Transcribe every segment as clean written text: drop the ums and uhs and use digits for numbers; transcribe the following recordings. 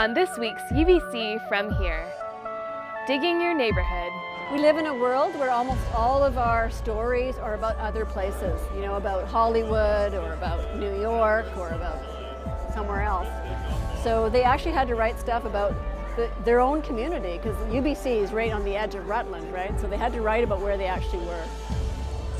On this week's UBC From Here, Digging Your Neighborhood. We live in a world where almost all of our stories are about other places, about Hollywood or about New York or about somewhere else. So they actually had to write stuff about their own community, because UBC is right on the edge of Rutland, right? So they had to write about where they actually were.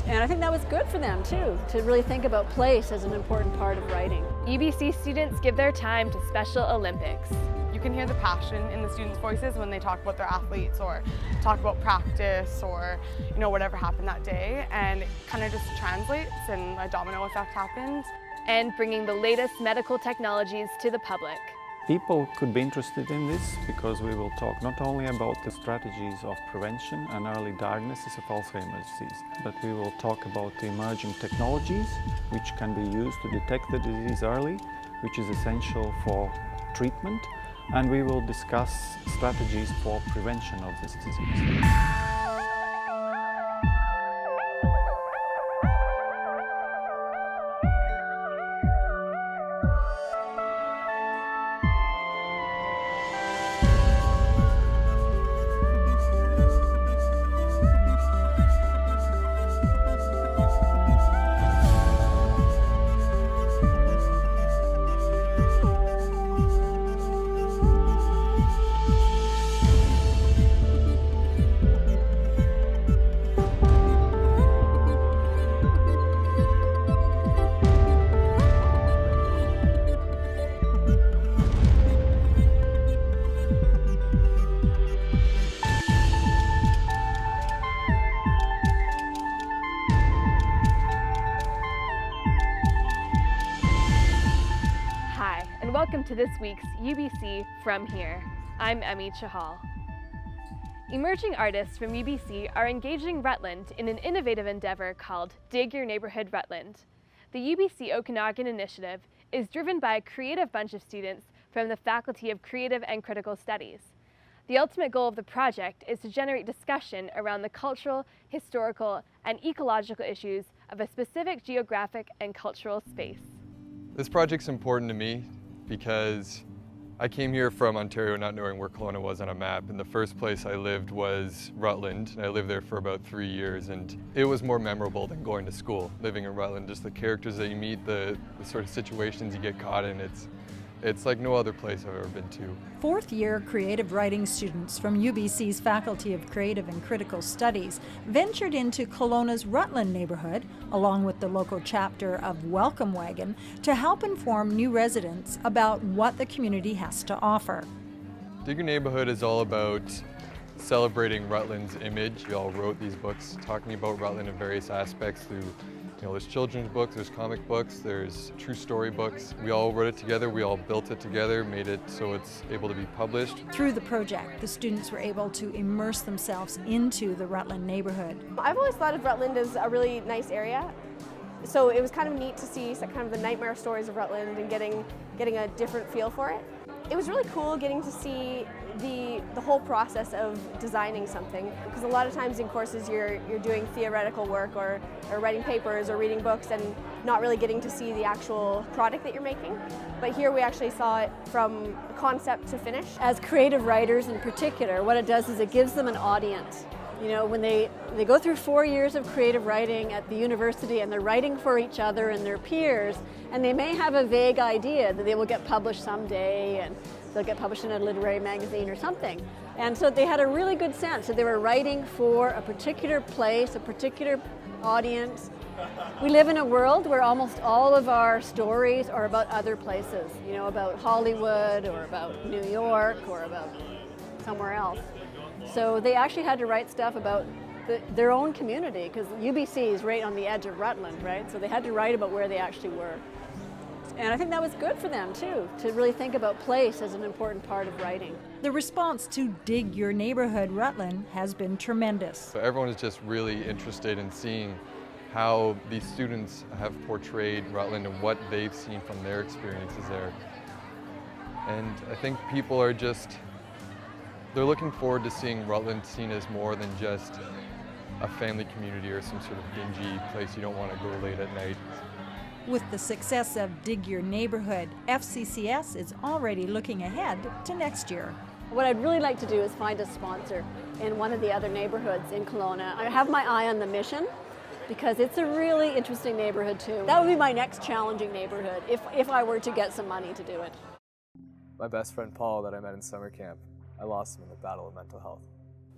And I think that was good for them too, to really think about place as an important part of writing. UBC students give their time to Special Olympics. You can hear the passion in the students' voices when they talk about their athletes or talk about practice or whatever happened that day, and it kind of just translates and a domino effect happens. And bringing the latest medical technologies to the public. People could be interested in this because we will talk not only about the strategies of prevention and early diagnosis of Alzheimer's disease, but we will talk about the emerging technologies which can be used to detect the disease early, which is essential for treatment, and we will discuss strategies for prevention of this disease. Welcome to this week's UBC From Here. I'm Emmy Chahal. Emerging artists from UBC are engaging Rutland in an innovative endeavor called Dig Your Neighborhood Rutland. The UBC Okanagan initiative is driven by a creative bunch of students from the Faculty of Creative and Critical Studies. The ultimate goal of the project is to generate discussion around the cultural, historical, and ecological issues of a specific geographic and cultural space. This project's important to me because I came here from Ontario not knowing where Kelowna was on a map, and the first place I lived was Rutland, and I lived there for about 3 years, and it was more memorable than going to school, living in Rutland. Just the characters that you meet, the sort of situations you get caught in, it's like no other place I've ever been to. Fourth-year creative writing students from UBC's Faculty of Creative and Critical Studies ventured into Kelowna's Rutland neighborhood, along with the local chapter of Welcome Wagon, to help inform new residents about what the community has to offer. Dig Your Neighborhood is all about celebrating Rutland's image. We all wrote these books talking about Rutland in various aspects through there's children's books, there's comic books, there's true story books. We all wrote it together, we all built it together, made it so it's able to be published. Through the project, the students were able to immerse themselves into the Rutland neighborhood. I've always thought of Rutland as a really nice area. So it was kind of neat to see kind of the nightmare stories of Rutland and getting a different feel for it. It was really cool getting to see the whole process of designing something, because a lot of times in courses you're doing theoretical work or writing papers or reading books and not really getting to see the actual product that you're making. But here we actually saw it from concept to finish. As creative writers in particular, what it does is it gives them an audience. When they go through 4 years of creative writing at the university and they're writing for each other and their peers, and they may have a vague idea that they will get published someday and they'll get published in a literary magazine or something. And so they had a really good sense that they were writing for a particular place, a particular audience. We live in a world where almost all of our stories are about other places, about Hollywood or about New York or about somewhere else. So they actually had to write stuff about their own community, because UBC is right on the edge of Rutland, right? So they had to write about where they actually were. And I think that was good for them too, to really think about place as an important part of writing. The response to Dig Your Neighborhood Rutland has been tremendous. So everyone is just really interested in seeing how these students have portrayed Rutland and what they've seen from their experiences there. And I think people are they're looking forward to seeing Rutland seen as more than just a family community or some sort of dingy place you don't want to go late at night. With the success of Dig Your Neighbourhood, FCCS is already looking ahead to next year. What I'd really like to do is find a sponsor in one of the other neighborhoods in Kelowna. I have my eye on the Mission because it's a really interesting neighborhood too. That would be my next challenging neighborhood if I were to get some money to do it. My best friend Paul that I met in summer camp, I lost him in the battle of mental health.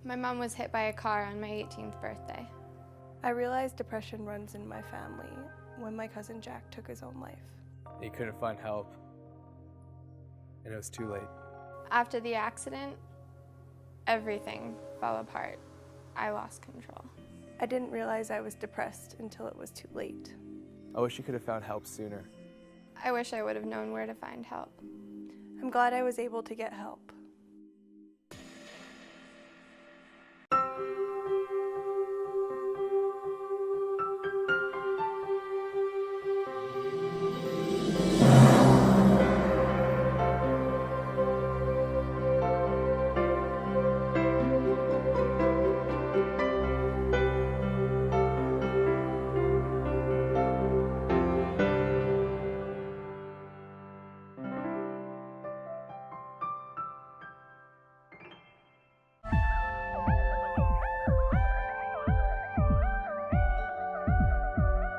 My mom was hit by a car on my 18th birthday. I realized depression runs in my family when my cousin Jack took his own life. He couldn't find help, and it was too late. After the accident, everything fell apart. I lost control. I didn't realize I was depressed until it was too late. I wish you could have found help sooner. I wish I would have known where to find help. I'm glad I was able to get help.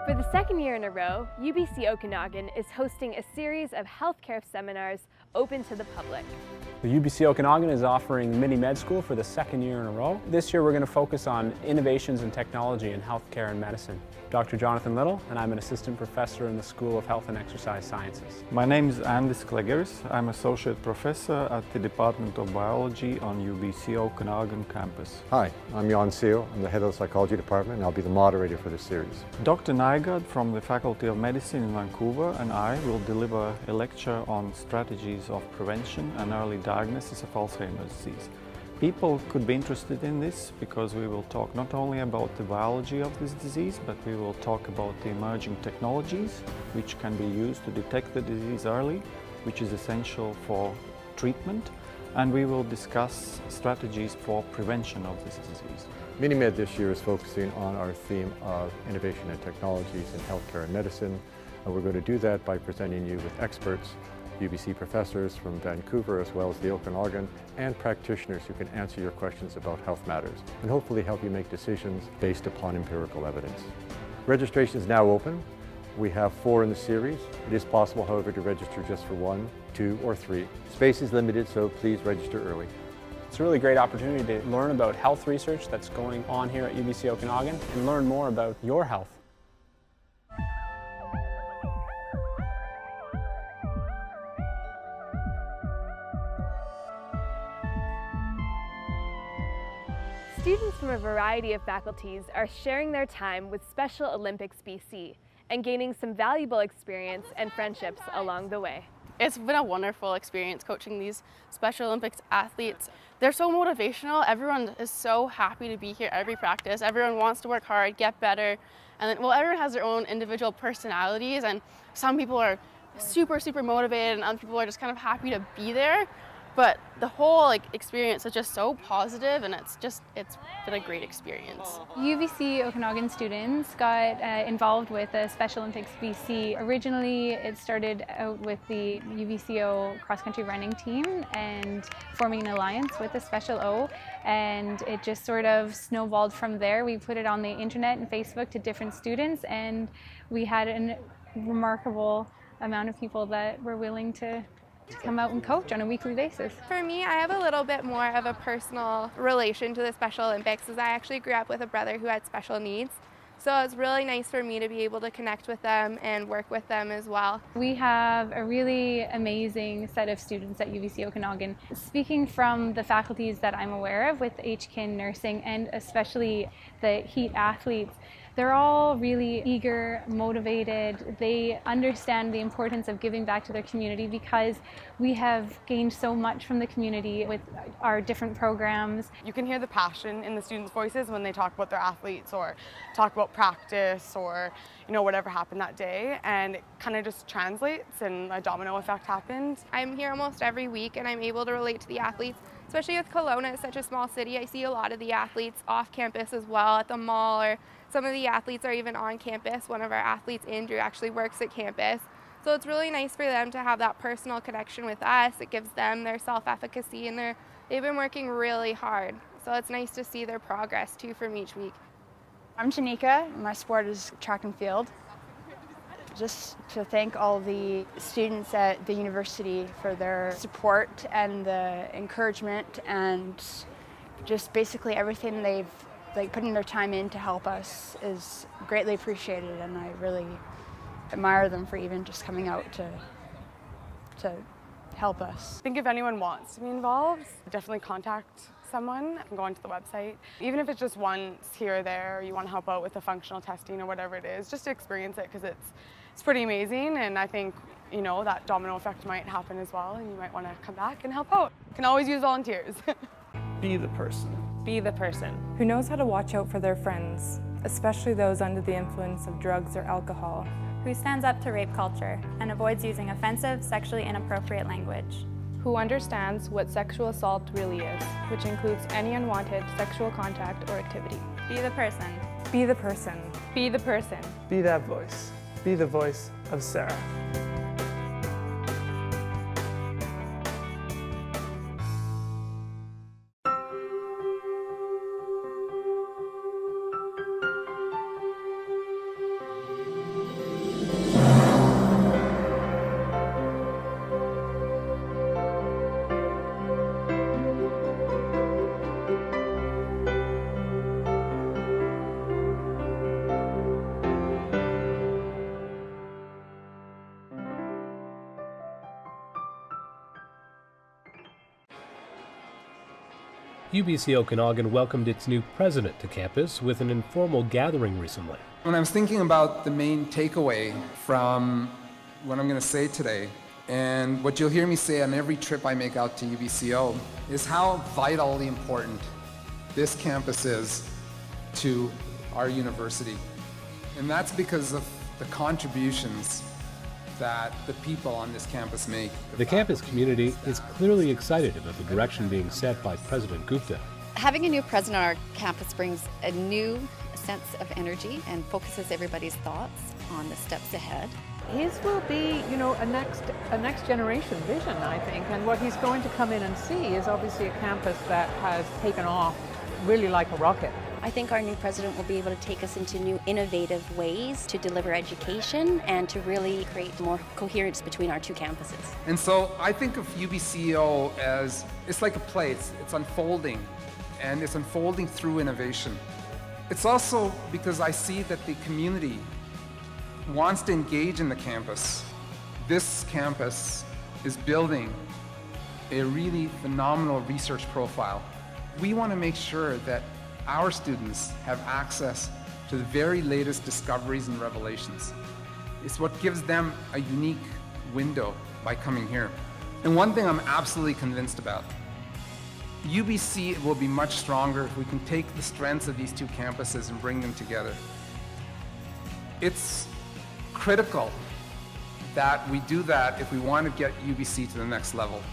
For the second year in a row, UBC Okanagan is hosting a series of healthcare seminars open to the public. The UBC Okanagan is offering Mini Med School for the second year in a row. This year we're going to focus on innovations in technology in healthcare and medicine. Dr. Jonathan Little, and I'm an assistant professor in the School of Health and Exercise Sciences. My name is Andis Klegers. I'm associate professor at the Department of Biology on UBC Okanagan campus. Hi, I'm Jan Seal. I'm the head of the psychology department, and I'll be the moderator for this series. Dr. Neighbourhood from the Faculty of Medicine in Vancouver and I will deliver a lecture on strategies of prevention and early diagnosis of Alzheimer's disease. People could be interested in this because we will talk not only about the biology of this disease, but we will talk about the emerging technologies which can be used to detect the disease early, which is essential for treatment, and we will discuss strategies for prevention of this disease. MiniMed this year is focusing on our theme of innovation and technologies in healthcare and medicine, and we're going to do that by presenting you with experts, UBC professors from Vancouver as well as the Okanagan, and practitioners who can answer your questions about health matters and hopefully help you make decisions based upon empirical evidence. Registration is now open. We have 4 in the series. It is possible, however, to register just for 1, 2, or 3. Space is limited, so please register early. It's a really great opportunity to learn about health research that's going on here at UBC Okanagan and learn more about your health. Students from a variety of faculties are sharing their time with Special Olympics BC and gaining some valuable experience and friendships along the way. It's been a wonderful experience coaching these Special Olympics athletes. They're so motivational. Everyone is so happy to be here every practice. Everyone wants to work hard, get better. And then, well, everyone has their own individual personalities, and some people are super motivated and other people are just kind of happy to be there. But the whole experience is just so positive, and it's been a great experience. UBC Okanagan students got involved with the Special Olympics BC. Originally, it started out with the UBCO cross-country running team and forming an alliance with the Special O, and it just sort of snowballed from there. We put it on the internet and Facebook to different students, and we had a remarkable amount of people that were willing to come out and coach on a weekly basis. For me, I have a little bit more of a personal relation to the Special Olympics, as I actually grew up with a brother who had special needs. So it's really nice for me to be able to connect with them and work with them as well. We have a really amazing set of students at UBC Okanagan. Speaking from the faculties that I'm aware of with HKIN nursing and especially the heat athletes, they're all really eager, motivated. They understand the importance of giving back to their community because we have gained so much from the community with our different programs. You can hear the passion in the students' voices when they talk about their athletes or talk about practice or whatever happened that day, and it kind of just translates and a domino effect happens. I'm here almost every week and I'm able to relate to the athletes Especially with Kelowna, it's such a small city. I see a lot of the athletes off campus as well, at the mall, or some of the athletes are even on campus. One of our athletes, Andrew, actually works at campus. So it's really nice for them to have that personal connection with us. It gives them their self-efficacy, and they've been working really hard. So it's nice to see their progress too from each week. I'm Tanika. My sport is track and field. Just to thank all the students at the university for their support and the encouragement and just basically everything they've putting their time in to help us is greatly appreciated, and I really admire them for even just coming out to help us. I think if anyone wants to be involved, definitely contact someone and go onto the website. Even if it's just once here or there, or you want to help out with the functional testing or whatever it is, just to experience it, because it's pretty amazing, and I think, you know, that domino effect might happen as well, and you might want to come back and help out. You can always use volunteers. Be the person. Be the person who knows how to watch out for their friends, especially those under the influence of drugs or alcohol. Who stands up to rape culture and avoids using offensive, sexually inappropriate language. Who understands what sexual assault really is, which includes any unwanted sexual contact or activity. Be the person. Be the person. Be the person. Be that voice. Be the voice of Sarah. UBC Okanagan welcomed its new president to campus with an informal gathering recently. When I was thinking about the main takeaway from what I'm going to say today, and what you'll hear me say on every trip I make out to UBCO, is how vitally important this campus is to our university. And that's because of the contributions that the people on this campus make. The campus community is clearly excited about the direction being set by President Gupta. Having a new president on our campus brings a new sense of energy and focuses everybody's thoughts on the steps ahead. His will be, you know, a next generation vision, I think, and what he's going to come in and see is obviously a campus that has taken off really like a rocket. I think our new president will be able to take us into new innovative ways to deliver education and to really create more coherence between our two campuses. And so I think of UBCO as, it's like a play, it's unfolding, and it's unfolding through innovation. It's also because I see that the community wants to engage in the campus. This campus is building a really phenomenal research profile. We want to make sure that our students have access to the very latest discoveries and revelations. It's what gives them a unique window by coming here. And one thing I'm absolutely convinced about, UBC will be much stronger if we can take the strengths of these two campuses and bring them together. It's critical that we do that if we want to get UBC to the next level.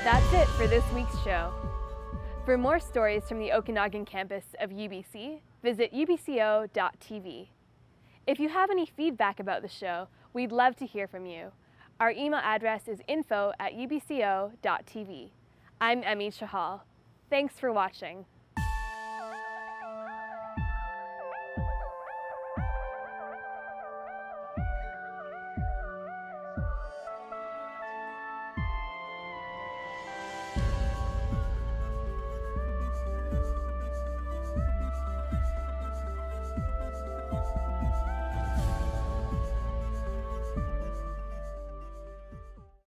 That's it for this week's show. For more stories from the Okanagan campus of UBC, visit ubco.tv. If you have any feedback about the show, we'd love to hear from you. Our email address is info@ubco.tv. I'm Emmy Chahal. Thanks for watching.